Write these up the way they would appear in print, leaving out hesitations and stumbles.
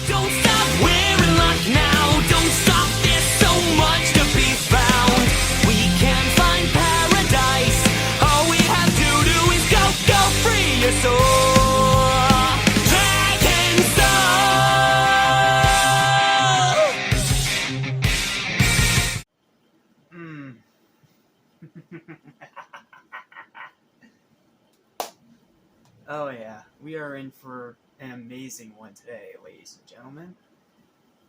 Don't stop, we're in luck now. Don't stop, there's so much to be found. We can find paradise. All we have to do is go, go free your soul. Dragon Soul! Oh yeah, we are in for an amazing one today, ladies and gentlemen.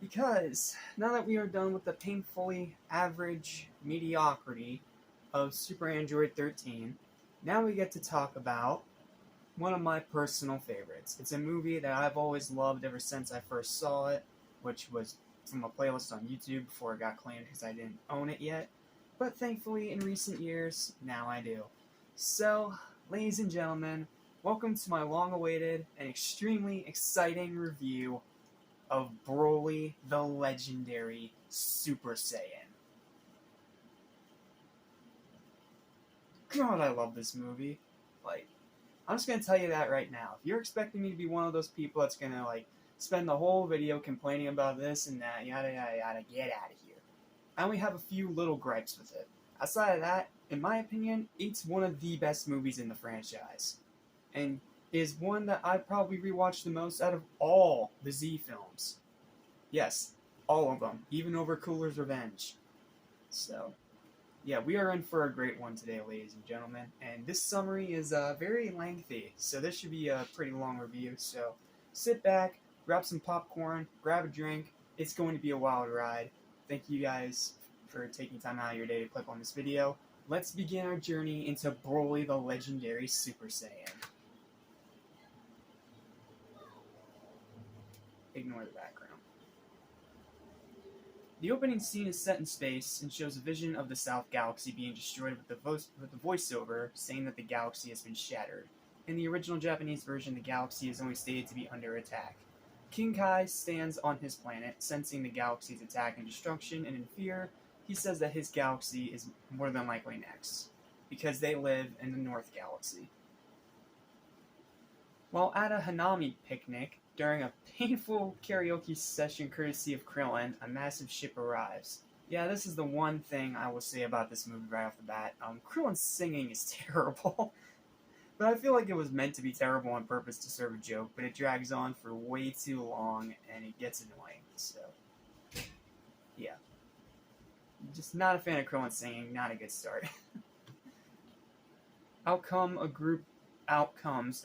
Because now that we are done with the painfully average mediocrity of Super Android 13, now we get to talk about one of my personal favorites. It's a movie that I've always loved ever since I first saw it, which was from a playlist on YouTube before it got claimed because I didn't own it yet. But thankfully, in recent years, now I do. So, ladies and gentlemen, welcome to my long-awaited and extremely exciting review of Broly the Legendary Super Saiyan. God, I love this movie. Like, I'm just gonna tell you that right now. If you're expecting me to be one of those people that's gonna, spend the whole video complaining about this and that, yada yada yada, get out of here. I only have a few little gripes with it. Outside of that, in my opinion, it's one of the best movies in the franchise. And is one that I probably rewatched the most out of all the Z films. Yes, all of them, even over Cooler's Revenge. So, yeah, we are in for a great one today, ladies and gentlemen. And this summary is very lengthy, so this should be a pretty long review. So, sit back, grab some popcorn, grab a drink. It's going to be a wild ride. Thank you guys for taking time out of your day to click on this video. Let's begin our journey into Broly the Legendary Super Saiyan. Ignore the background. The opening scene is set in space and shows a vision of the South Galaxy being destroyed with the voiceover saying that the galaxy has been shattered. In the original Japanese version, the galaxy is only stated to be under attack. King Kai stands on his planet, sensing the galaxy's attack and destruction, and in fear, he says that his galaxy is more than likely next, because they live in the North Galaxy. While at a Hanami picnic, during a painful karaoke session courtesy of Krillin, a massive ship arrives. Yeah, this is the one thing I will say about this movie right off the bat. Krillin's singing is terrible. But I feel like it was meant to be terrible on purpose to serve a joke, but it drags on for way too long, and it gets annoying, so... yeah. Just not a fan of Krillin singing, not a good start. Out comes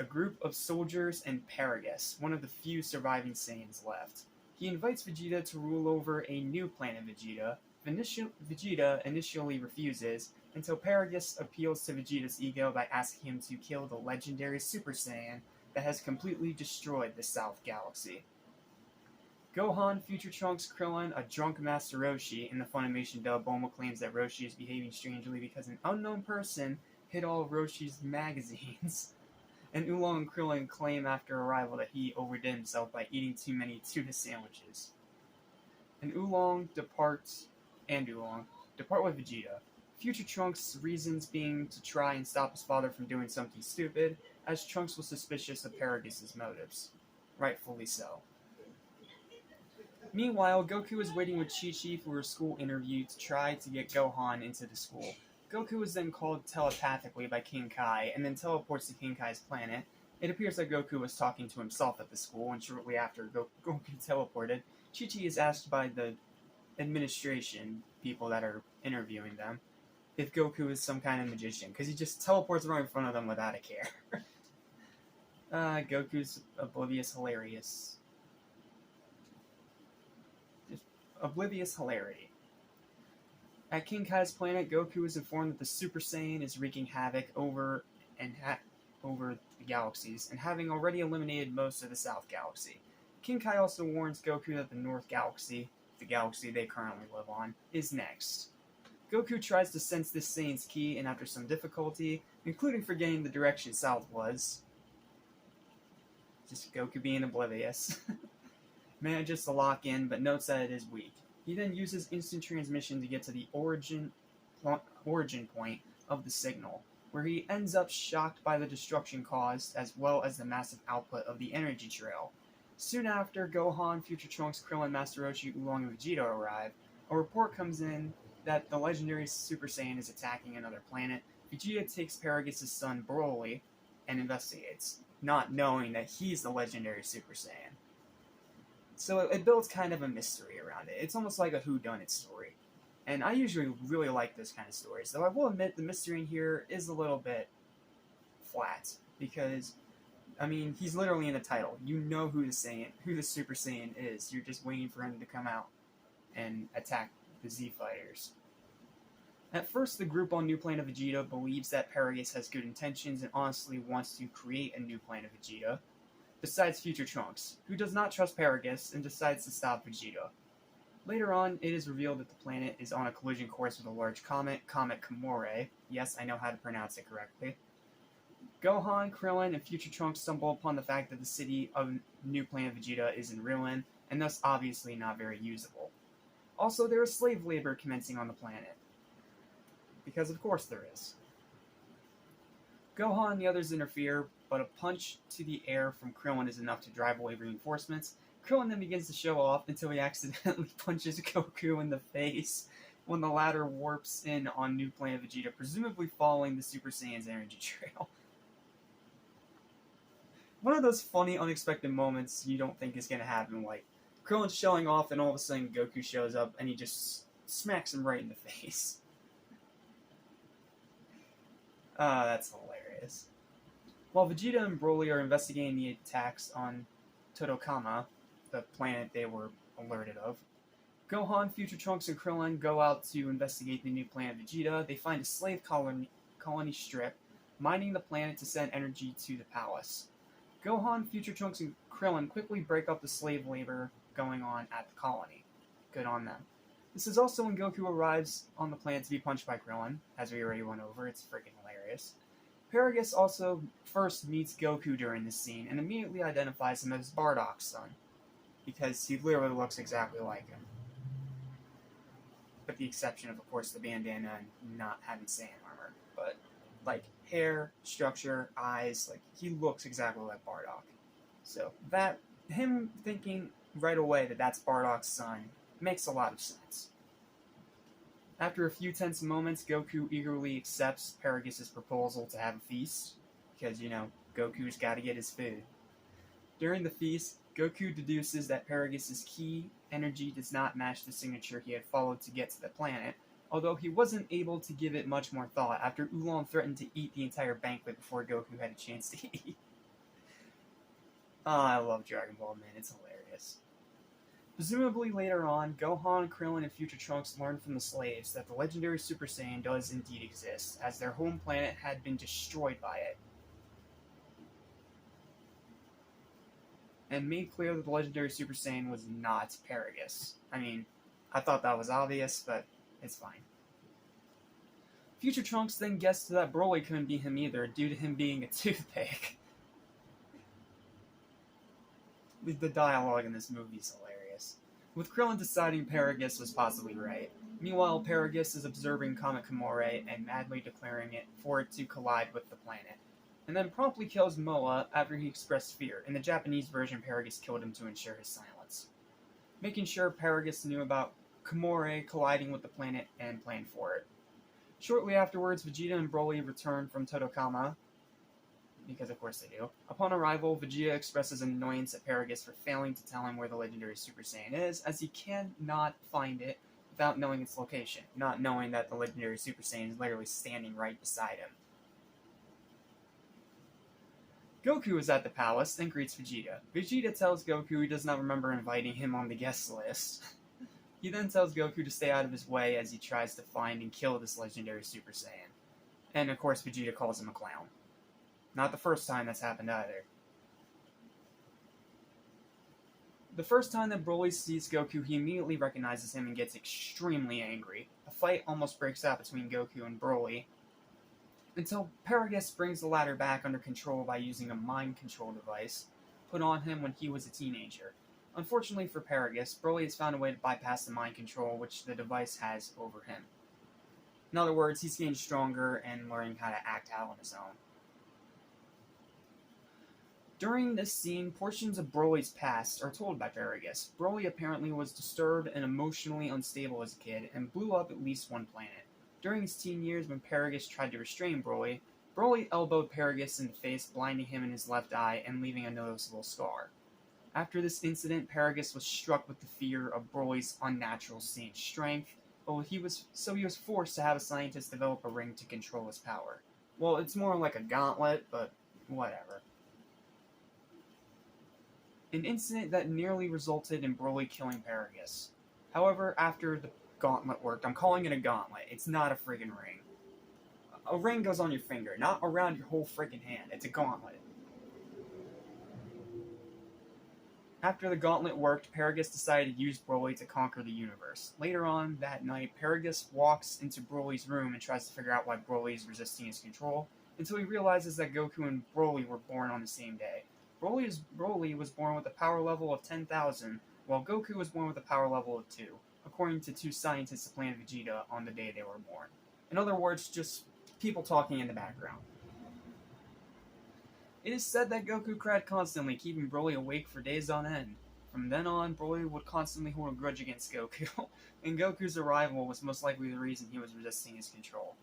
a group of soldiers and Paragus, one of the few surviving Saiyans left. He invites Vegeta to rule over a new planet Vegeta. Vegeta initially refuses, until Paragus appeals to Vegeta's ego by asking him to kill the legendary Super Saiyan that has completely destroyed the South Galaxy. Gohan, Future Trunks, Krillin, a drunk Master Roshi, in the Funimation dub, Bulma claims that Roshi is behaving strangely because an unknown person hid all of Roshi's magazines. And Oolong and Krillin claim after arrival that he overdid himself by eating too many tuna sandwiches. And Oolong depart with Vegeta. Future Trunks' reasons being to try and stop his father from doing something stupid, as Trunks was suspicious of Paragus' motives. Rightfully so. Meanwhile, Goku is waiting with Chi-Chi for a school interview to try to get Gohan into the school. Goku is then called telepathically by King Kai, and then teleports to King Kai's planet. It appears that Goku was talking to himself at the school, and shortly after Goku teleported, Chi-Chi is asked by the administration, people that are interviewing them, if Goku is some kind of magician, because he just teleports right in front of them without a care. Goku's oblivious hilarious. Just oblivious hilarity. At King Kai's planet, Goku is informed that the Super Saiyan is wreaking havoc over the galaxies, and having already eliminated most of the South Galaxy. King Kai also warns Goku that the North Galaxy, the galaxy they currently live on, is next. Goku tries to sense this Saiyan's ki, and after some difficulty, including forgetting the direction south was, just Goku being oblivious, manages to lock in, but notes that it is weak. He then uses instant transmission to get to the origin point of the signal, where he ends up shocked by the destruction caused, as well as the massive output of the energy trail. Soon after Gohan, Future Trunks, Krillin, Master Roshi, Oolong, and Vegeta arrive, a report comes in that the legendary Super Saiyan is attacking another planet. Vegeta takes Paragus' son Broly and investigates, not knowing that he's the legendary Super Saiyan. So it builds kind of a mystery around it. It's almost like a whodunit story. And I usually really like this kind of stories, though I will admit the mystery in here is a little bit flat, because I mean, he's literally in the title. You know who the Super Saiyan is. You're just waiting for him to come out and attack the Z Fighters. At first, the group on New Planet Vegeta believes that Paragus has good intentions and honestly wants to create a new Planet Vegeta, besides Future Trunks, who does not trust Paragus and decides to stop Vegeta. Later on, it is revealed that the planet is on a collision course with a large comet, Comet Komore. Yes, I know how to pronounce it correctly. Gohan, Krillin, and Future Trunks stumble upon the fact that the city of New Planet Vegeta is in ruin, and thus obviously not very usable. Also, there is slave labor commencing on the planet. Because of course there is. Gohan and the others interfere, but a punch to the air from Krillin is enough to drive away reinforcements. Krillin then begins to show off until he accidentally punches Goku in the face when the latter warps in on New Planet Vegeta, presumably following the Super Saiyan's energy trail. One of those funny, unexpected moments you don't think is going to happen, like Krillin's showing off and all of a sudden Goku shows up and he just smacks him right in the face. That's hilarious. While Vegeta and Broly are investigating the attacks on Totokama, the planet they were alerted of, Gohan, Future Trunks, and Krillin go out to investigate the new planet Vegeta. They find a slave colony strip, mining the planet to send energy to the palace. Gohan, Future Trunks, and Krillin quickly break up the slave labor going on at the colony. Good on them. This is also when Goku arrives on the planet to be punched by Krillin, as we already went over. It's freaking hilarious. Paragus also first meets Goku during this scene and immediately identifies him as Bardock's son, because he literally looks exactly like him. With the exception of course, the bandana and not having Saiyan armor. But, like, hair, structure, eyes, like, he looks exactly like Bardock. So, him thinking right away that that's Bardock's son makes a lot of sense. After a few tense moments, Goku eagerly accepts Paragus' proposal to have a feast, because, Goku's gotta get his food. During the feast, Goku deduces that Paragus' ki energy does not match the signature he had followed to get to the planet, although he wasn't able to give it much more thought after Oolong threatened to eat the entire banquet before Goku had a chance to eat. I love Dragon Ball, man, it's hilarious. Presumably later on, Gohan, Krillin, and Future Trunks learn from the slaves that the legendary Super Saiyan does indeed exist, as their home planet had been destroyed by it, and made clear that the legendary Super Saiyan was not Paragus. I mean, I thought that was obvious, but it's fine. Future Trunks then guessed that Broly couldn't be him either, due to him being a toothpick. The dialogue in this movie is hilarious, with Krillin deciding Paragus was possibly right. Meanwhile, Paragus is observing Comet Komore and madly declaring it for it to collide with the planet, and then promptly kills Moa after he expressed fear. In the Japanese version, Paragus killed him to ensure his silence, making sure Paragus knew about Komore colliding with the planet and planned for it. Shortly afterwards, Vegeta and Broly return from Totokama, because of course they do. Upon arrival, Vegeta expresses annoyance at Paragus for failing to tell him where the legendary Super Saiyan is, as he cannot find it without knowing its location, not knowing that the legendary Super Saiyan is literally standing right beside him. Goku is at the palace and greets Vegeta. Vegeta tells Goku he does not remember inviting him on the guest list. He then tells Goku to stay out of his way as he tries to find and kill this legendary Super Saiyan. And of course Vegeta calls him a clown. Not the first time that's happened either. The first time that Broly sees Goku, he immediately recognizes him and gets extremely angry. A fight almost breaks out between Goku and Broly, until Paragus brings the latter back under control by using a mind control device put on him when he was a teenager. Unfortunately for Paragus, Broly has found a way to bypass the mind control which the device has over him. In other words, he's getting stronger and learning how to act out on his own. During this scene, portions of Broly's past are told by Paragus. Broly apparently was disturbed and emotionally unstable as a kid, and blew up at least one planet. During his teen years, when Paragus tried to restrain Broly, Broly elbowed Paragus in the face, blinding him in his left eye and leaving a noticeable scar. After this incident, Paragus was struck with the fear of Broly's unnatural Saiyan strength, he was forced to have a scientist develop a ring to control his power. Well, it's more like a gauntlet, but whatever. An incident that nearly resulted in Broly killing Paragus. However, after the gauntlet worked, I'm calling it a gauntlet, it's not a friggin' ring. A ring goes on your finger, not around your whole friggin' hand, it's a gauntlet. After the gauntlet worked, Paragus decided to use Broly to conquer the universe. Later on that night, Paragus walks into Broly's room and tries to figure out why Broly is resisting his control, until he realizes that Goku and Broly were born on the same day. Broly was born with a power level of 10,000, while Goku was born with a power level of 2, according to two scientists of Planet Vegeta on the day they were born. In other words, just people talking in the background. It is said that Goku cried constantly, keeping Broly awake for days on end. From then on, Broly would constantly hold a grudge against Goku, and Goku's arrival was most likely the reason he was resisting his control.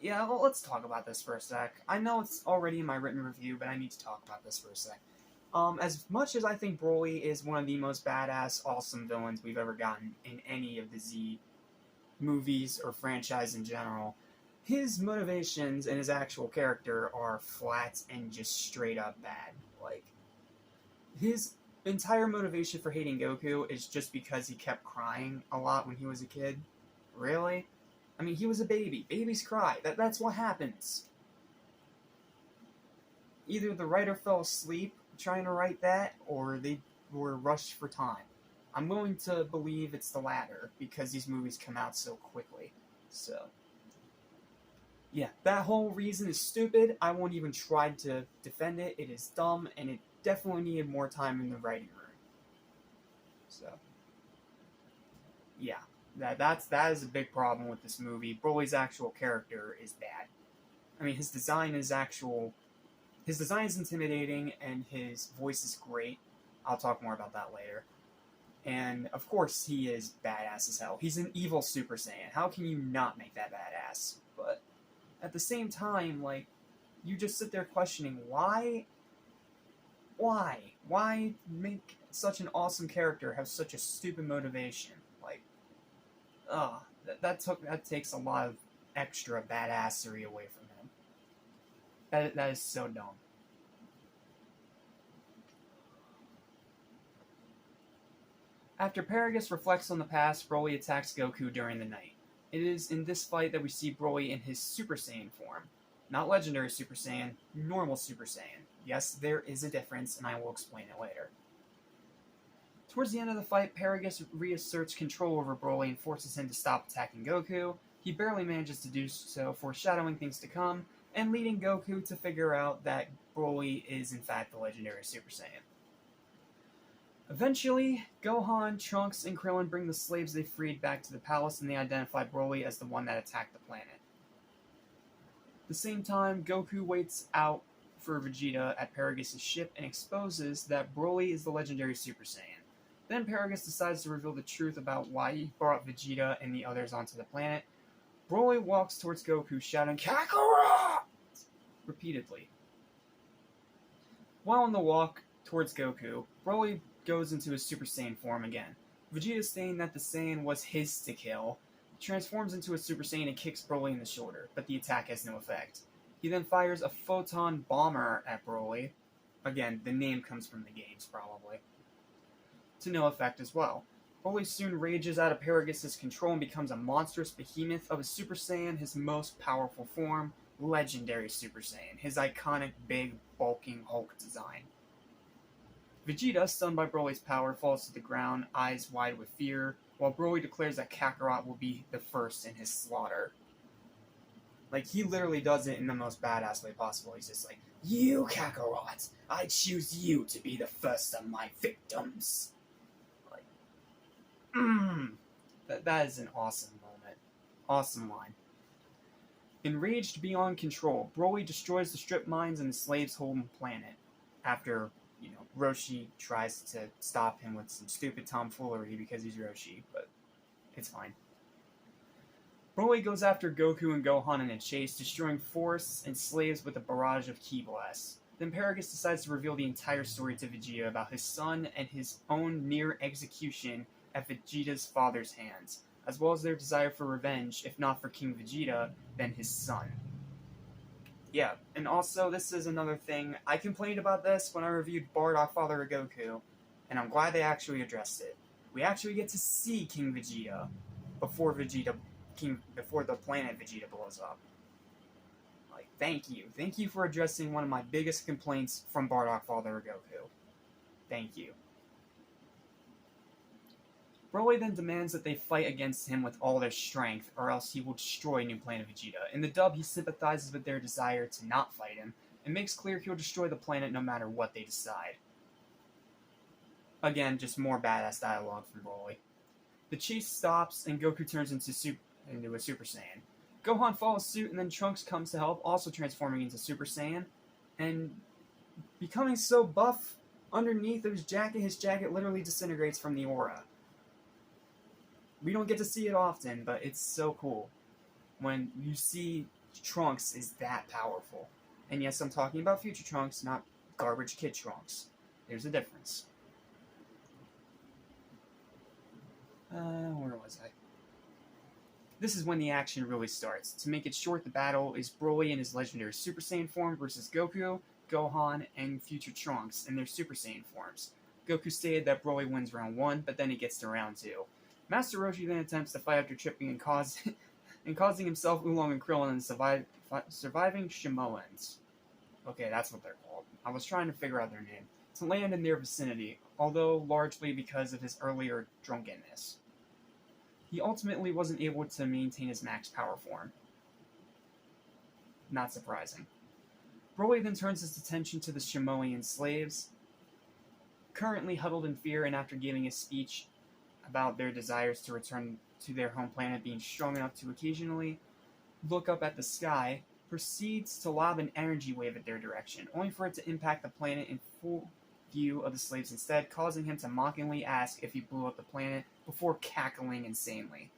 Yeah, well, let's talk about this for a sec. I know it's already in my written review, but I need to talk about this for a sec. As much as I think Broly is one of the most badass, awesome villains we've ever gotten in any of the Z movies or franchise in general, his motivations and his actual character are flat and just straight up bad. Like, his entire motivation for hating Goku is just because he kept crying a lot when he was a kid. Really? I mean, he was a baby. Babies cry. That's what happens. Either the writer fell asleep trying to write that, or they were rushed for time. I'm willing to believe it's the latter, because these movies come out so quickly. So, yeah, that whole reason is stupid. I won't even try to defend it. It is dumb, and it definitely needed more time in the writing room. So, yeah. That is a big problem with this movie. Broly's actual character is bad. I mean, his design is intimidating, and his voice is great. I'll talk more about that later. And, of course, he is badass as hell. He's an evil Super Saiyan. How can you not make that badass? But, at the same time, like, you just sit there questioning, why? Why make such an awesome character have such a stupid motivation? Like, that takes a lot of extra badassery away from him. That is so dumb. After Paragus reflects on the past, Broly attacks Goku during the night. It is in this fight that we see Broly in his Super Saiyan form. Not Legendary Super Saiyan, normal Super Saiyan. Yes, there is a difference, and I will explain it later. Towards the end of the fight, Paragus reasserts control over Broly and forces him to stop attacking Goku. He barely manages to do so, foreshadowing things to come, and leading Goku to figure out that Broly is in fact the Legendary Super Saiyan. Eventually, Gohan, Trunks, and Krillin bring the slaves they freed back to the palace, and they identify Broly as the one that attacked the planet. At the same time, Goku waits out for Vegeta at Paragus' ship and exposes that Broly is the Legendary Super Saiyan. Then Paragus decides to reveal the truth about why he brought Vegeta and the others onto the planet. Broly walks towards Goku, shouting, "Kakarot!" repeatedly. While on the walk towards Goku, Broly goes into his Super Saiyan form again. Vegeta, saying that the Saiyan was his to kill, transforms into a Super Saiyan and kicks Broly in the shoulder, but the attack has no effect. He then fires a photon bomber at Broly. Again, the name comes from the games, probably. To no effect as well. Broly soon rages out of Paragus' control and becomes a monstrous behemoth of a Super Saiyan, his most powerful form, Legendary Super Saiyan, his iconic big, bulking Hulk design. Vegeta, stunned by Broly's power, falls to the ground, eyes wide with fear, while Broly declares that Kakarot will be the first in his slaughter. Like, he literally does it in the most badass way possible. He's just like, "You, Kakarot! I choose you to be the first of my victims!" That is an awesome moment. Awesome line. Enraged beyond control, Broly destroys the strip mines and the slaves' home planet. after, Roshi tries to stop him with some stupid tomfoolery because he's Roshi, but it's fine. Broly goes after Goku and Gohan in a chase, destroying forests and slaves with a barrage of ki blasts. Then Paragus decides to reveal the entire story to Vegeta about his son and his own near execution at Vegeta's father's hands, as well as their desire for revenge, if not for King Vegeta, then his son. Yeah, and also this is another thing, I complained about this when I reviewed Bardock Father of Goku, and I'm glad they actually addressed it. We actually get to see King Vegeta before the planet Vegeta blows up. Like, thank you for addressing one of my biggest complaints from Bardock Father of Goku. Thank you. Broly then demands that they fight against him with all their strength, or else he will destroy New Planet Vegeta. In the dub, he sympathizes with their desire to not fight him, and makes clear he'll destroy the planet no matter what they decide. Again, just more badass dialogue from Broly. The chase stops, and Goku turns into a Super Saiyan. Gohan follows suit, and then Trunks comes to help, also transforming into Super Saiyan, and becoming so buff underneath of his jacket literally disintegrates from the aura. We don't get to see it often, but it's so cool when you see Trunks is that powerful. And yes, I'm talking about future Trunks, not garbage kid Trunks. There's a difference. Where was I? This is when the action really starts. To make it short, the battle is Broly in his legendary Super Saiyan form versus Goku, Gohan, and future Trunks in their Super Saiyan forms. Goku stated that Broly wins round 1, but then he gets to round 2. Master Roshi then attempts to fight after tripping and causing himself, Oolong, and Krillin and surviving Shimoans. Okay, that's what they're called. I was trying to figure out their name. To land in their vicinity, although largely because of his earlier drunkenness. He ultimately wasn't able to maintain his max power form. Not surprising. Broly then turns his attention to the Shimoan slaves, currently huddled in fear, and after giving a speech about their desires to return to their home planet being strong enough to occasionally look up at the sky, proceeds to lob an energy wave at their direction, only for it to impact the planet in full view of the slaves instead, causing him to mockingly ask if he blew up the planet before cackling insanely.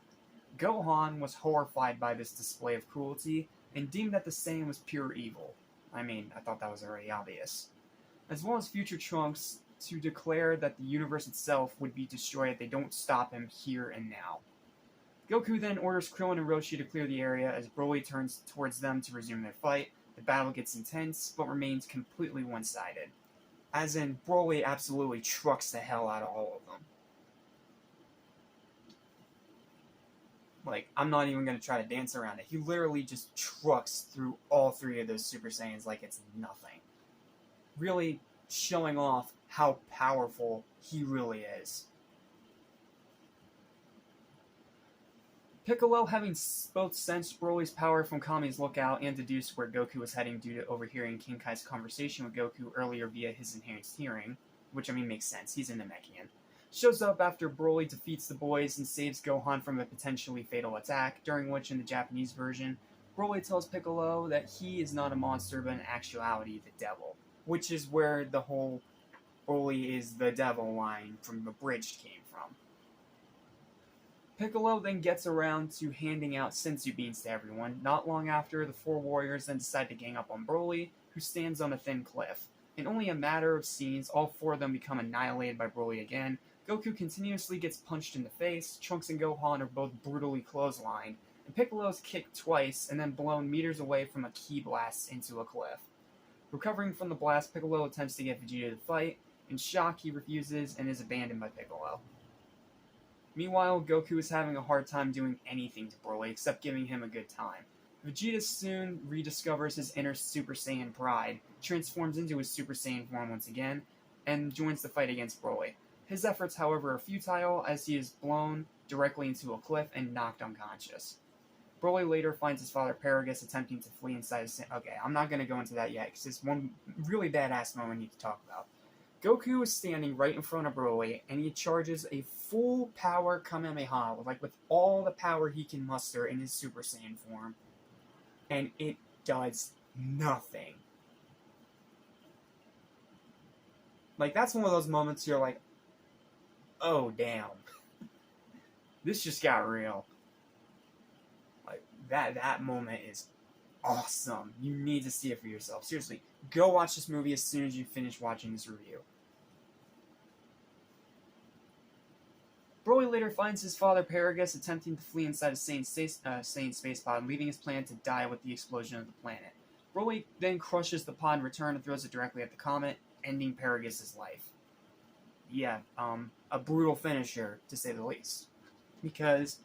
Gohan was horrified by this display of cruelty and deemed that the Saiyan was pure evil. I mean, I thought that was already obvious. As well as future Trunks to declare that the universe itself would be destroyed if they don't stop him here and now. Goku then orders Krillin and Roshi to clear the area as Broly turns towards them to resume their fight. The battle gets intense, but remains completely one-sided. As in, Broly absolutely trucks the hell out of all of them. Like, I'm not even going to try to dance around it. He literally just trucks through all 3 of those Super Saiyans like it's nothing. Really showing off how powerful he really is. Piccolo, having both sensed Broly's power from Kami's lookout and deduced where Goku was heading due to overhearing King Kai's conversation with Goku earlier via his enhanced hearing, which I mean makes sense, he's a Namekian, shows up after Broly defeats the boys and saves Gohan from a potentially fatal attack, during which in the Japanese version, Broly tells Piccolo that he is not a monster but in actuality the devil, which is where the whole Broly is the devil line from Abridged came from. Piccolo then gets around to handing out senzu beans to everyone. Not long after, the 4 warriors then decide to gang up on Broly, who stands on a thin cliff. In only a matter of scenes, all 4 of them become annihilated by Broly again. Goku continuously gets punched in the face, Trunks and Gohan are both brutally clotheslined, and Piccolo is kicked twice and then blown meters away from a ki blast into a cliff. Recovering from the blast, Piccolo attempts to get Vegeta to fight. In shock, he refuses and is abandoned by Piccolo. Meanwhile, Goku is having a hard time doing anything to Broly except giving him a good time. Vegeta soon rediscovers his inner Super Saiyan pride, transforms into his Super Saiyan form once again, and joins the fight against Broly. His efforts, however, are futile as he is blown directly into a cliff and knocked unconscious. Broly later finds his father Paragus attempting to flee inside his... Okay, I'm not going to go into that yet, because it's one really badass moment I need to talk about. Goku is standing right in front of Broly, and he charges a full power Kamehameha, with all the power he can muster in his Super Saiyan form. And it does nothing. Like, that's one of those moments you're like, oh, damn. This just got real. Like, that moment is awesome. You need to see it for yourself. Seriously, go watch this movie as soon as you finish watching this review. Broly later finds his father Paragus attempting to flee inside a Saiyan space pod, leaving his plan to die with the explosion of the planet. Broly then crushes the pod in return and throws it directly at the comet, ending Paragus' life. Yeah, a brutal finisher, to say the least. Because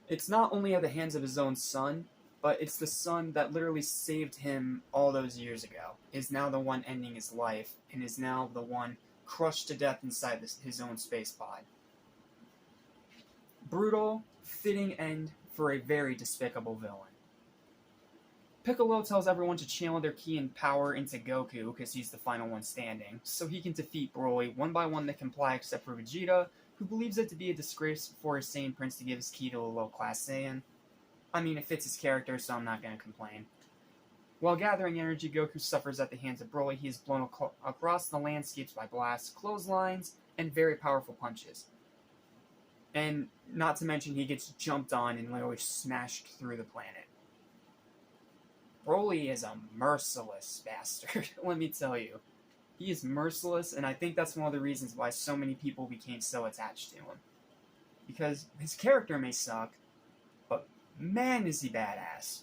it's not only at the hands of his own son, but it's the son that literally saved him all those years ago, is now the one ending his life, and is now the one crushed to death inside his own space pod. Brutal, fitting end for a very despicable villain. Piccolo tells everyone to channel their ki and power into Goku, because he's the final one standing, so he can defeat Broly. One by one they comply except for Vegeta, who believes it to be a disgrace for a Saiyan prince to give his ki to a low-class Saiyan. I mean, it fits his character, so I'm not going to complain. While gathering energy, Goku suffers at the hands of Broly. He is blown across the landscapes by blasts, clotheslines, and very powerful punches. And not to mention, he gets jumped on and literally smashed through the planet. Broly is a merciless bastard, let me tell you. He is merciless, and I think that's one of the reasons why so many people became so attached to him. Because his character may suck, but man is he badass.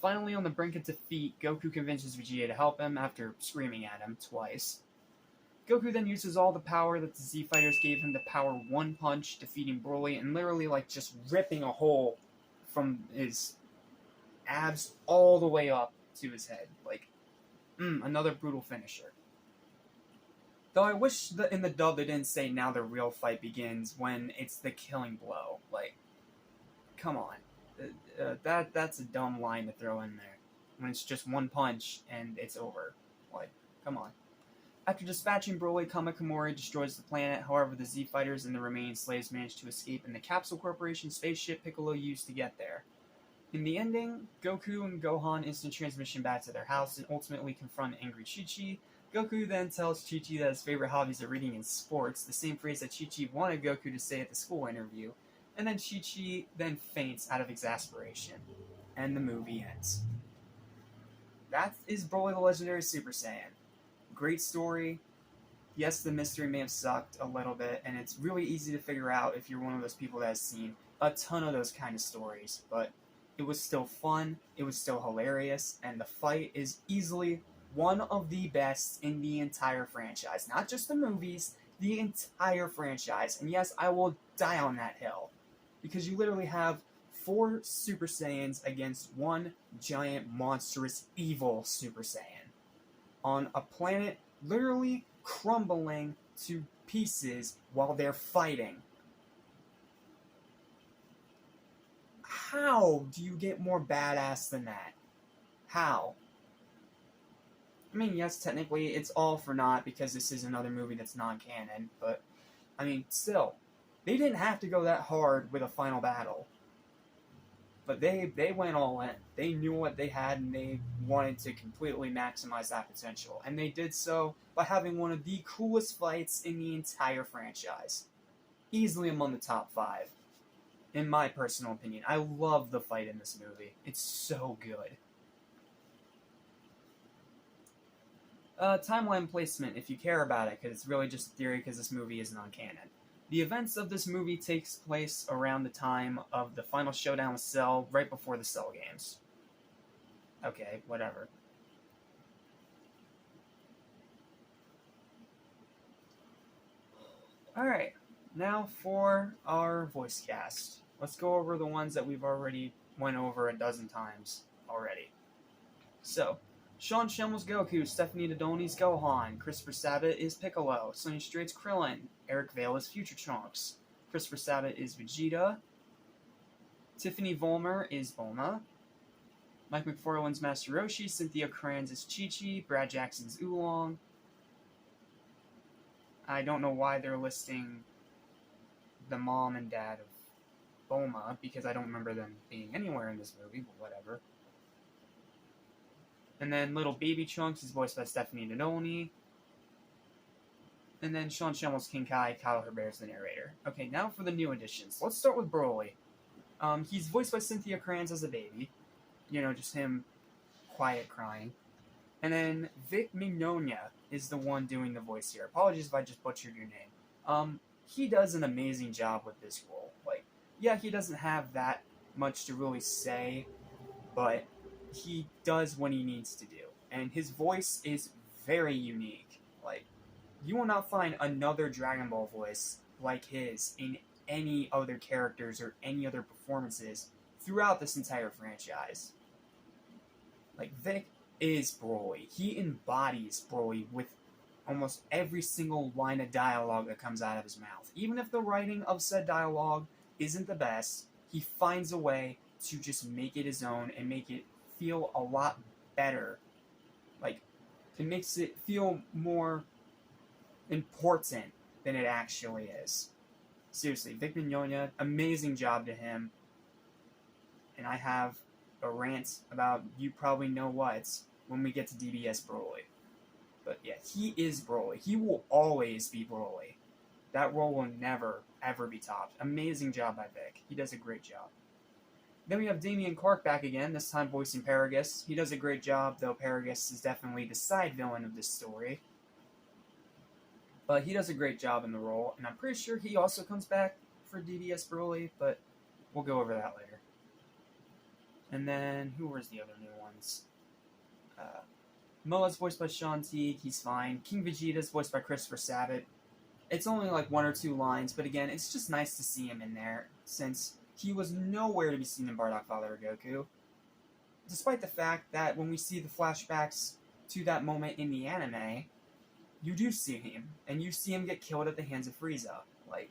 Finally, on the brink of defeat, Goku convinces Vegeta to help him after screaming at him twice. Goku then uses all the power that the Z-Fighters gave him to power one punch, defeating Broly, and literally just ripping a hole from his abs all the way up to his head. Another brutal finisher. Though I wish that in the dub they didn't say now the real fight begins when it's the killing blow. Come on. That's a dumb line to throw in there. When it's just one punch and it's over. Come on. After dispatching Broly, Kamakamori destroys the planet. However, the Z-Fighters and the remaining slaves manage to escape in the Capsule Corporation spaceship Piccolo used to get there. In the ending, Goku and Gohan instant transmission back to their house and ultimately confront angry Chi-Chi. Goku then tells Chi-Chi that his favorite hobbies are reading and sports, the same phrase that Chi-Chi wanted Goku to say at the school interview, and then Chi-Chi then faints out of exasperation. And the movie ends. That is Broly the Legendary Super Saiyan. Great story. Yes, the mystery may have sucked a little bit, and it's really easy to figure out if you're one of those people that has seen a ton of those kind of stories, but it was still fun, it was still hilarious, and the fight is easily one of the best in the entire franchise. Not just the movies, the entire franchise. And yes, I will die on that hill. Because you literally have 4 Super Saiyans against one giant, monstrous, evil Super Saiyan. On a planet literally crumbling to pieces while they're fighting. How do you get more badass than that? How? I mean, yes, technically it's all for naught because this is another movie that's non-canon, but, I mean, still, they didn't have to go that hard with a final battle. But they went all in. They knew what they had, and they wanted to completely maximize that potential. And they did so by having one of the coolest fights in the entire franchise. Easily among the top 5. In my personal opinion. I love the fight in this movie. It's so good. Timeline placement, if you care about it, because it's really just a theory because this movie is non-canon. The events of this movie takes place around the time of the final showdown with Cell, right before the Cell games. Okay, whatever. Alright, now for our voice cast. Let's go over the ones that we've already went over a dozen times already. So, Sean Schemmel's Goku, Stephanie Dodoni's Gohan, Christopher Sabat is Piccolo, Sonya Straight's Krillin, Eric Vale is Future Trunks, Christopher Sabat is Vegeta, Tiffany Vollmer is Bulma, Mike McFarlane's Master Roshi, Cynthia Kranz is Chi-Chi, Brad Jackson's Oolong. I don't know why they're listing the mom and dad of Bulma, because I don't remember them being anywhere in this movie, but whatever. And then little baby Trunks is voiced by Stephanie Donnelly. And then Sean Shammel's King Kai, Kyle Herbert's the narrator. Okay, now for the new additions. Let's start with Broly. He's voiced by Cynthia Kranz as a baby. You know, just him quiet crying. And then Vic Mignogna is the one doing the voice here. Apologies if I just butchered your name. He does an amazing job with this role. Like, yeah, he doesn't have that much to really say, but he does what he needs to do. And his voice is very unique. Like, you will not find another Dragon Ball voice like his in any other characters or any other performances throughout this entire franchise. Like, Vic is Broly. He embodies Broly with almost every single line of dialogue that comes out of his mouth. Even if the writing of said dialogue isn't the best, he finds a way to just make it his own and make it feel a lot better. Like, it makes it feel more important than it actually is. Seriously, Vic Mignogna, amazing job to him. And I have a rant about you probably know what when we get to DBS Broly. But yeah, he is Broly. He will always be Broly. That role will never, ever be topped. Amazing job by Vic. He does a great job. Then we have Damian Clark back again, this time voicing Paragus. He does a great job, though Paragus is definitely the side villain of this story. But he does a great job in the role, and I'm pretty sure he also comes back for DBS Broly, but we'll go over that later. And then, who was the other new ones? Moa's voiced by Sean Teague, he's fine. King Vegeta's voiced by Christopher Sabat. It's only like 1 or 2 lines, but again, it's just nice to see him in there, since he was nowhere to be seen in Bardock Father Goku. Despite the fact that when we see the flashbacks to that moment in the anime, you do see him, and you see him get killed at the hands of Frieza. Like,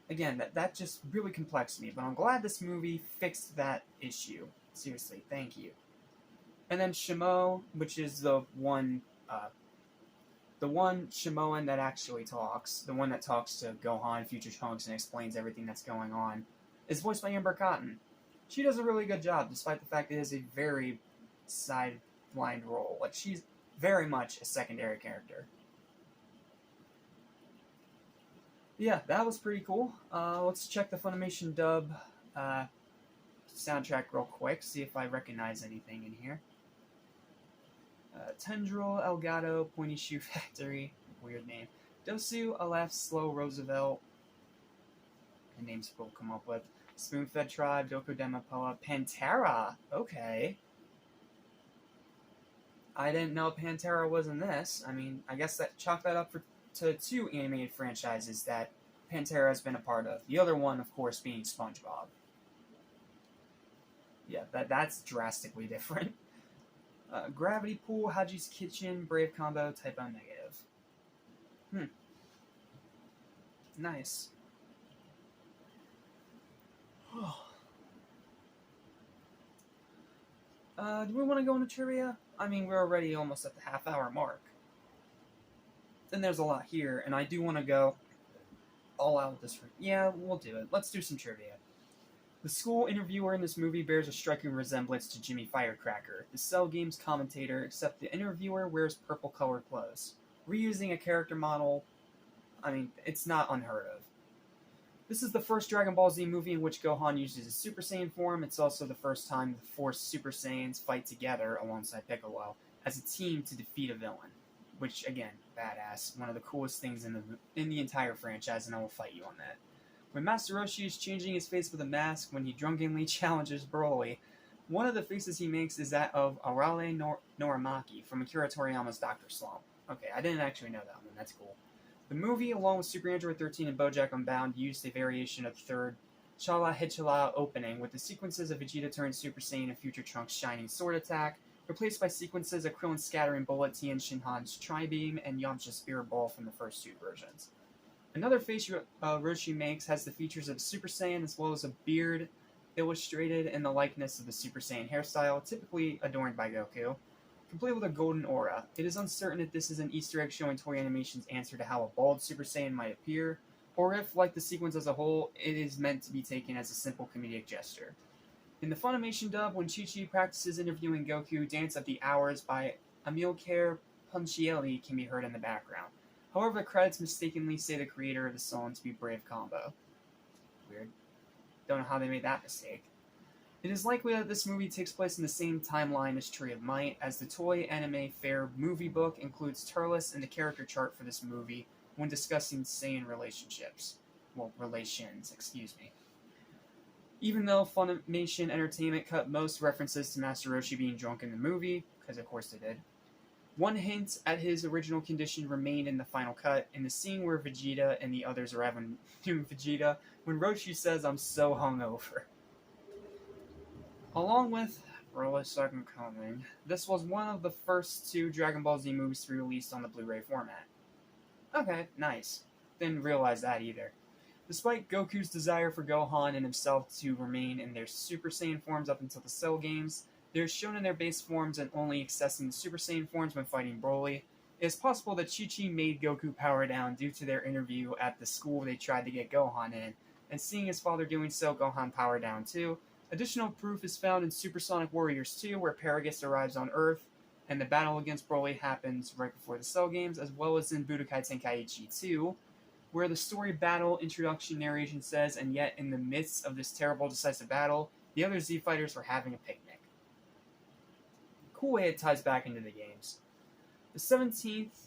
again, that just really complexed me, but I'm glad this movie fixed that issue. Seriously, thank you. And then Shimo, which is the one Shimoan that actually talks, the one that talks to Gohan, Future Trunks, and explains everything that's going on, is voiced by Amber Cotton. She does a really good job, despite the fact that it is a very sidelined role. Like, she's very much a secondary character. Yeah, that was pretty cool. Let's check the Funimation dub soundtrack real quick, see if I recognize anything in here. Tendril, Elgato, Pointy Shoe Factory, weird name. Dosu, Aleph, Slow, Roosevelt, the names we'll come up with. Spoonfed Tribe, Dokodema Poa, Pantera, okay. I didn't know Pantera was in this. I mean, I guess that chalk that up to 2 animated franchises that Pantera has been a part of. The other one, of course, being SpongeBob. Yeah, that's drastically different. Gravity Pool, Haji's Kitchen, Brave Combo, Typo Negative. Nice. Do we want to go into trivia? I mean, we're already almost at the half-hour mark. And there's a lot here, and I do want to go all out with this. Yeah, we'll do it. Let's do some trivia. The school interviewer in this movie bears a striking resemblance to Jimmy Firecracker, the Cell Games commentator, except the interviewer wears purple-colored clothes. Reusing a character model, I mean, it's not unheard of. This is the first Dragon Ball Z movie in which Gohan uses his Super Saiyan form. It's also the first time the 4 Super Saiyans fight together alongside Piccolo as a team to defeat a villain. Which, again, badass. One of the coolest things in the entire franchise, and I will fight you on that. When Master Roshi is changing his face with a mask when he drunkenly challenges Broly, one of the faces he makes is that of Arale Norimaki from Akira Toriyama's Dr. Slump. Okay, I didn't actually know that one. That's cool. The movie, along with Super Android 13 and BoJack Unbound, used a variation of the third Chala Hichala opening with the sequences of Vegeta turning Super Saiyan and Future Trunks' Shining Sword attack, replaced by sequences of Krillin's Scattering Bullet, Tien Shinhan's Tri-Beam, and Yamcha's Spirit Ball from the first 2 versions. Another face Roshi makes has the features of a Super Saiyan as well as a beard illustrated in the likeness of the Super Saiyan hairstyle, typically adorned by Goku, complete with a golden aura. It is uncertain if this is an Easter egg showing Toei Animation's answer to how a bald Super Saiyan might appear, or if, like the sequence as a whole, it is meant to be taken as a simple comedic gesture. In the Funimation dub, when Chi-Chi practices interviewing Goku, Dance of the Hours by Amilcare Punchinelli can be heard in the background. However, the credits mistakenly say the creator of the song to be Brave Combo. Weird. Don't know how they made that mistake. It is likely that this movie takes place in the same timeline as Tree of Might, as the Toy Anime Fair movie book includes Turles in the character chart for this movie when discussing Saiyan relationships. Well, relations, excuse me. Even though Funimation Entertainment cut most references to Master Roshi being drunk in the movie, because of course they did, one hint at his original condition remained in the final cut, in the scene where Vegeta and the others are having Vegeta, when Roshi says, "I'm so hungover." Along with Broly Second Coming, this was one of the first two Dragon Ball Z movies to be released on the Blu-ray format. Okay, nice. Didn't realize that either. Despite Goku's desire for Gohan and himself to remain in their Super Saiyan forms up until the Cell games, they are shown in their base forms and only accessing the Super Saiyan forms when fighting Broly. It is possible that Chi-Chi made Goku power down due to their interview at the school they tried to get Gohan in, and seeing his father doing so, Gohan powered down too. Additional proof is found in Supersonic Warriors 2, where Paragus arrives on Earth, and the battle against Broly happens right before the Cell games, as well as in Budokai Tenkaichi 2, where the story battle introduction narration says, and yet in the midst of this terrible decisive battle, the other Z fighters were having a picnic. Cool way it ties back into the games. The 17th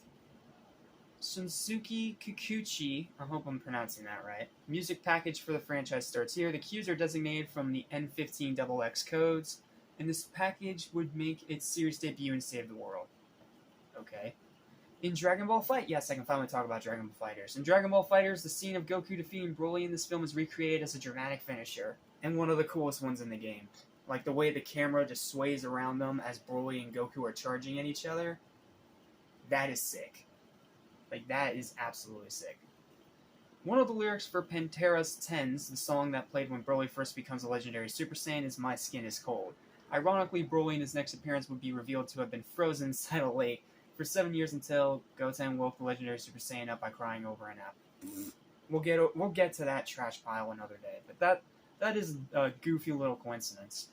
Shunsuke Kikuchi, I hope I'm pronouncing that right, music package for the franchise starts here. The cues are designated from the N15XX codes, and this package would make its series debut in Save the World. Okay. In Dragon Ball Fight, yes, I can finally talk about Dragon Ball Fighters. In Dragon Ball Fighters, the scene of Goku defeating Broly in this film is recreated as a dramatic finisher, and one of the coolest ones in the game. Like the way the camera just sways around them as Broly and Goku are charging at each other. That is sick. Like, that is absolutely sick. One of the lyrics for Pantera's Tens, the song that played when Broly first becomes a legendary Super Saiyan, is "My skin is cold." Ironically, Broly in his next appearance would be revealed to have been frozen inside a lake for 7 years until Goten woke the legendary Super Saiyan up by crying over an apple. We'll get to that trash pile another day, but that is a goofy little coincidence.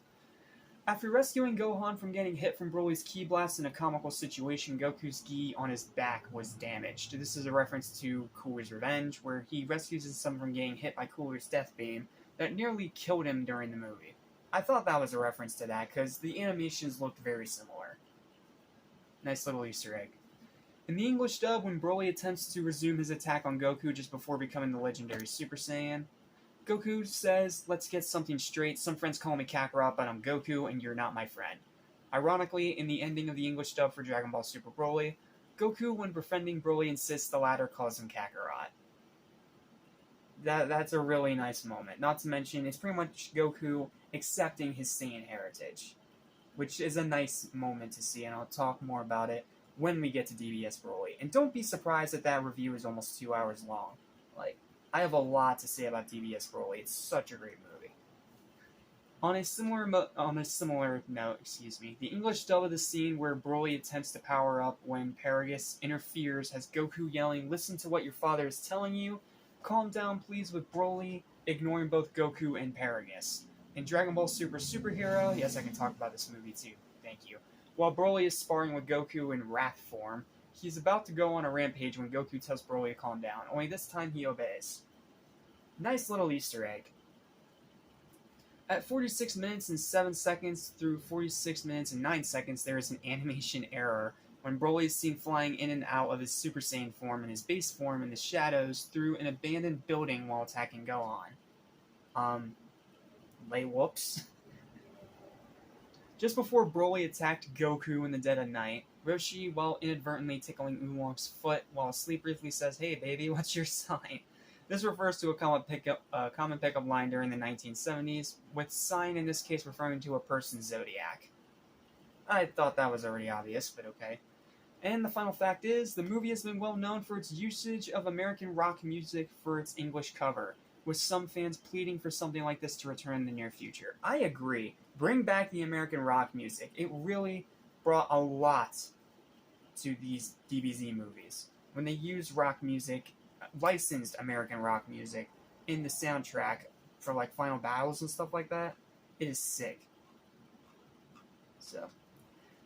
After rescuing Gohan from getting hit from Broly's ki blast in a comical situation, Goku's gi on his back was damaged. This is a reference to Cooler's Revenge, where he rescues his son from getting hit by Cooler's death beam that nearly killed him during the movie. I thought that was a reference to that, because the animations looked very similar. Nice little Easter egg. In the English dub, when Broly attempts to resume his attack on Goku just before becoming the legendary Super Saiyan, Goku says, "Let's get something straight. Some friends call me Kakarot, but I'm Goku, and you're not my friend." Ironically, in the ending of the English dub for Dragon Ball Super Broly, Goku, when befriending Broly, insists the latter calls him Kakarot. That's a really nice moment. Not to mention, it's pretty much Goku accepting his Saiyan heritage, which is a nice moment to see, and I'll talk more about it when we get to DBS Broly. And don't be surprised that that review is almost 2 hours long. Like, I have a lot to say about DBS Broly. It's such a great movie. On a similar note, the English dub of the scene where Broly attempts to power up when Paragus interferes has Goku yelling, "Listen to what your father is telling you. Calm down, please," with Broly ignoring both Goku and Paragus. In Dragon Ball Super Superhero, yes, I can talk about this movie too. Thank you. While Broly is sparring with Goku in Wrath form, he's about to go on a rampage when Goku tells Broly to calm down, only this time he obeys. Nice little Easter egg. At 46 minutes and 7 seconds through 46 minutes and 9 seconds, there is an animation error when Broly is seen flying in and out of his Super Saiyan form and his base form in the shadows through an abandoned building while attacking Gohan. Whoops. Just before Broly attacked Goku in the dead of night, Roshi, while inadvertently tickling Oolong's foot while asleep, briefly says, "Hey baby, what's your sign?" This refers to a common pickup line during the 1970s, with sign in this case referring to a person's zodiac. I thought that was already obvious, but okay. And the final fact is, the movie has been well known for its usage of American rock music for its English cover, with some fans pleading for something like this to return in the near future. I agree. Bring back the American rock music. It really brought a lot to these DBZ movies. When they use rock music, licensed American rock music, in the soundtrack for like final battles and stuff like that, It is sick. So,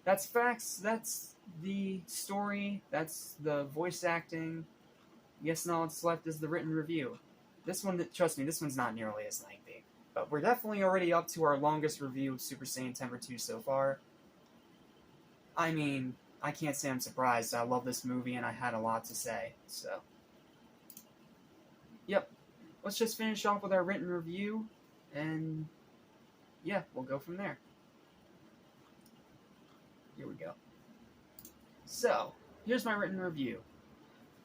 that's facts. That's the story. That's the voice acting. Yes, and all that's left is the written review. This one, trust me, this one's not nearly as lengthy. But we're definitely already up to our longest review of Super Saiyan-Tember 2 so far. I mean, I can't say I'm surprised. I love this movie and I had a lot to say. So, yep. Let's just finish off with our written review. And, yeah, we'll go from there. Here we go. So, here's my written review.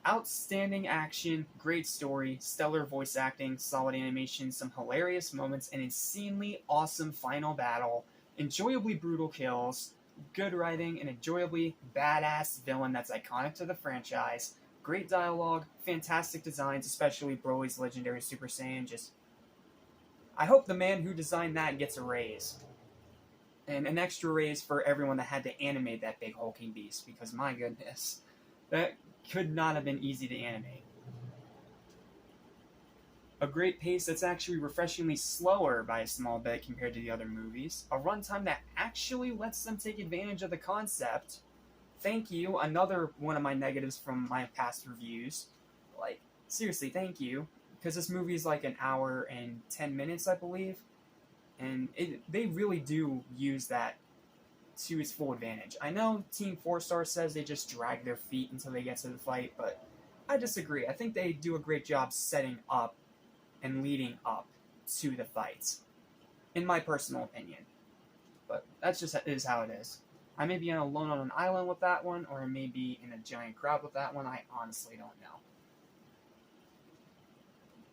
Outstanding action, great story, stellar voice acting, solid animation, some hilarious moments, an insanely awesome final battle, enjoyably brutal kills, good writing, an enjoyably badass villain that's iconic to the franchise, great dialogue, fantastic designs, especially Broly's legendary Super Saiyan. Just, I hope the man who designed that gets a raise. And an extra raise for everyone that had to animate that big hulking beast, because my goodness, that could not have been easy to animate. A great pace that's actually refreshingly slower by a small bit compared to the other movies. A runtime that actually lets them take advantage of the concept. Thank you, another one of my negatives from my past reviews. Like, seriously, thank you. Because this movie is like an hour and 10 minutes, I believe. And they really do use that to its full advantage. I know Team 4 Star says they just drag their feet until they get to the fight, but I disagree. I think they do a great job setting up and leading up to the fights, in my personal opinion. But that's just is how it is. I may be alone on an island with that one, or I may be in a giant crowd with that one. I honestly don't know.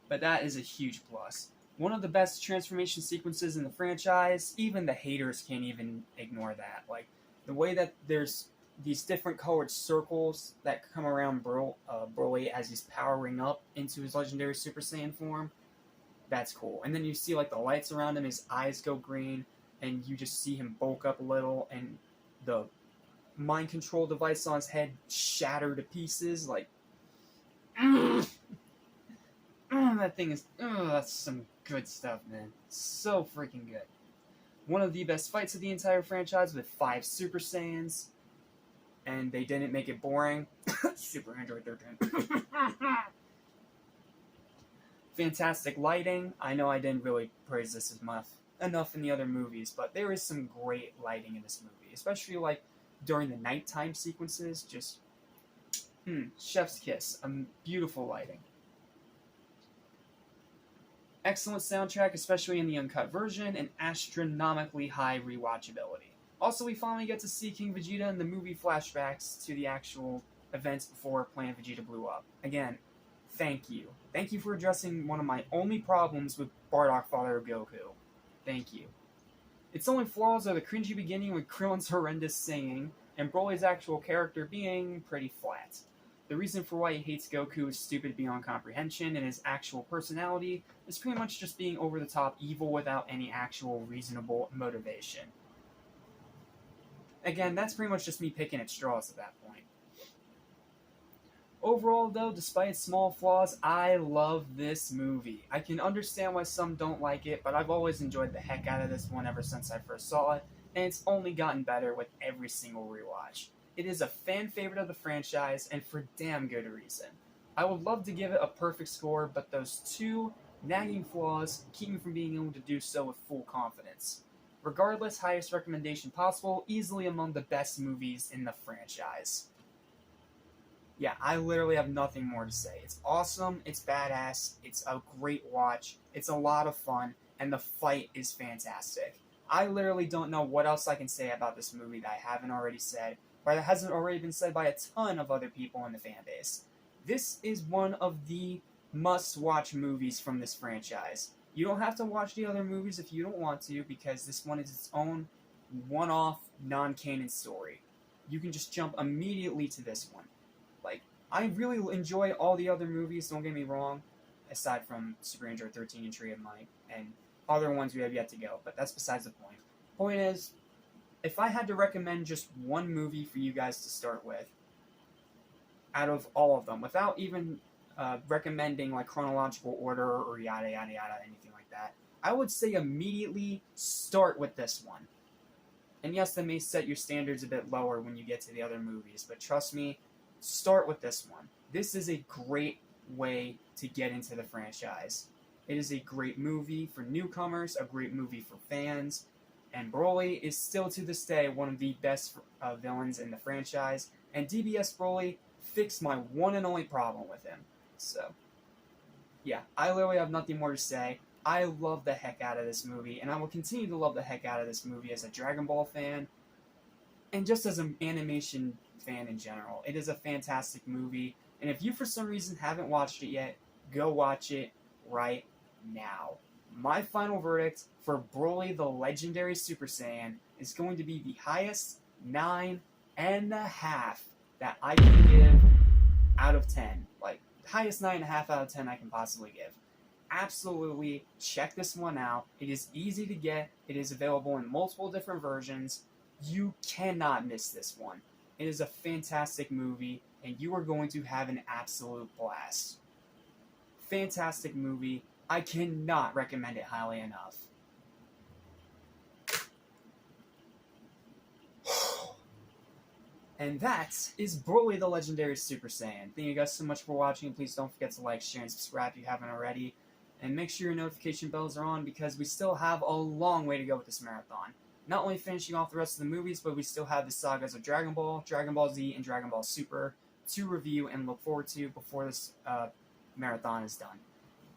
But that is a huge plus. One of the best transformation sequences in the franchise. Even the haters can't even ignore that. Like, the way that there's these different colored circles that come around Broly as he's powering up into his legendary Super Saiyan form, that's cool. And then you see, like, the lights around him, his eyes go green, and you just see him bulk up a little, and the mind control device on his head shatter to pieces. Like, that thing is, that's some good stuff, man. So freaking good. One of the best fights of the entire franchise with 5 Super Saiyans. And they didn't make it boring. Super Android 13. Fantastic lighting. I know I didn't really praise this as much enough in the other movies, but there is some great lighting in this movie. Especially, like, during the nighttime sequences. Just, chef's kiss. Beautiful lighting. Excellent soundtrack, especially in the uncut version, and astronomically high rewatchability. Also, we finally get to see King Vegeta in the movie flashbacks to the actual events before Planet Vegeta blew up. Again, thank you. Thank you for addressing one of my only problems with Bardock Father Goku. Thank you. Its only flaws are the cringy beginning with Krillin's horrendous singing, and Broly's actual character being pretty flat. The reason for why he hates Goku is stupid beyond comprehension, and his actual personality is pretty much just being over-the-top evil without any actual reasonable motivation. Again, that's pretty much just me picking at straws at that point. Overall, though, despite its small flaws, I love this movie. I can understand why some don't like it, but I've always enjoyed the heck out of this one ever since I first saw it, and it's only gotten better with every single rewatch. It is a fan favorite of the franchise, and for damn good reason. I would love to give it a perfect score, but those 2 nagging flaws keep me from being able to do so with full confidence. Regardless, highest recommendation possible, easily among the best movies in the franchise. Yeah, I literally have nothing more to say. It's awesome, it's badass, it's a great watch, it's a lot of fun, and the fight is fantastic. I literally don't know what else I can say about this movie that I haven't already said, or that hasn't already been said by a ton of other people in the fan base. This is one of the must-watch movies from this franchise. You don't have to watch the other movies if you don't want to, because this one is its own one-off, non-canon story. You can just jump immediately to this one. Like, I really enjoy all the other movies, don't get me wrong, aside from Super Android 13 and Tree of Might, and other ones we have yet to go, but that's besides the point. Point is, if I had to recommend just one movie for you guys to start with, out of all of them, without even recommending like chronological order or yada yada yada, anything like that, I would say immediately start with this one. And yes, that may set your standards a bit lower when you get to the other movies, but trust me, start with this one. This is a great way to get into the franchise. It is a great movie for newcomers, a great movie for fans, and Broly is still to this day one of the best villains in the franchise, and DBS Broly fixed my one and only problem with him. So, yeah, I literally have nothing more to say. I love the heck out of this movie, and I will continue to love the heck out of this movie as a Dragon Ball fan, and just as an animation fan in general. It is a fantastic movie, and if you for some reason haven't watched it yet, go watch it right now. My final verdict for Broly the Legendary Super Saiyan is going to be the highest 9.5 that I can give out of 10. Like, highest 9.5 out of 10 I can possibly give. Absolutely check this one out. It is easy to get. It is available in multiple different versions. You cannot miss this one. It is a fantastic movie, and you are going to have an absolute blast. Fantastic movie. I cannot recommend it highly enough. And that is Broly the Legendary Super Saiyan. Thank you guys so much for watching. Please don't forget to like, share, and subscribe if you haven't already. And make sure your notification bells are on because we still have a long way to go with this marathon. Not only finishing off the rest of the movies, but we still have the sagas of Dragon Ball, Dragon Ball Z, and Dragon Ball Super to review and look forward to before this marathon is done.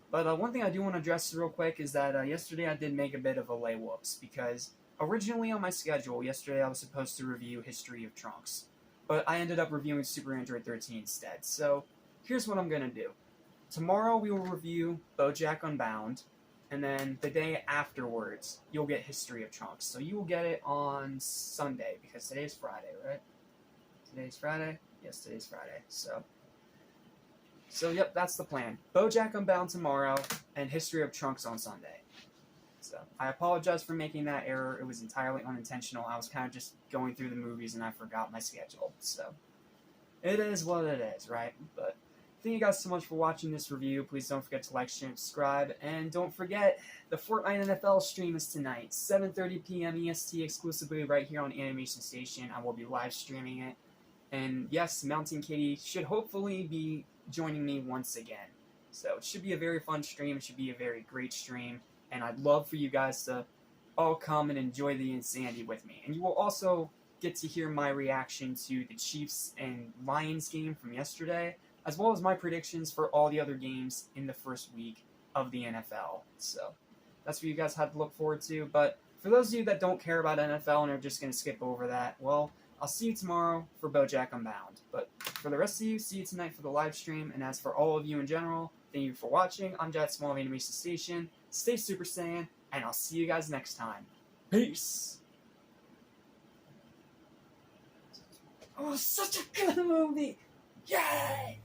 But one thing I do want to address real quick is that yesterday I did make a bit of a lay whoops because originally on my schedule, yesterday I was supposed to review History of Trunks. But I ended up reviewing Super Android 13 instead. So here's what I'm going to do. Tomorrow we will review BoJack Unbound, and then the day afterwards you'll get History of Trunks. So you will get it on Sunday because today's Friday, right? Today's Friday? Yes, today's Friday. So yep, that's the plan. BoJack Unbound tomorrow, and History of Trunks on Sunday. So I apologize for making that error. It was entirely unintentional. I was kind of just going through the movies and I forgot my schedule. So it is what it is, right? But thank you guys so much for watching this review. Please don't forget to like, share, and subscribe. And don't forget, the Fortnite NFL stream is tonight, 7:30 p.m. EST, exclusively right here on Animation Station. I will be live streaming it. And yes, Mountain Kitty should hopefully be joining me once again. So it should be a very fun stream. It should be a very great stream. And I'd love for you guys to all come and enjoy the insanity with me. And you will also get to hear my reaction to the Chiefs and Lions game from yesterday, as well as my predictions for all the other games in the first week of the NFL. So that's what you guys have to look forward to. But for those of you that don't care about NFL and are just going to skip over that, well, I'll see you tomorrow for BoJack Unbound. But for the rest of you, see you tonight for the live stream. And as for all of you in general, thank you for watching. I'm Jack Small of Animation Station. Stay Super Saiyan, and I'll see you guys next time. Peace! Oh, such a good movie! Yay!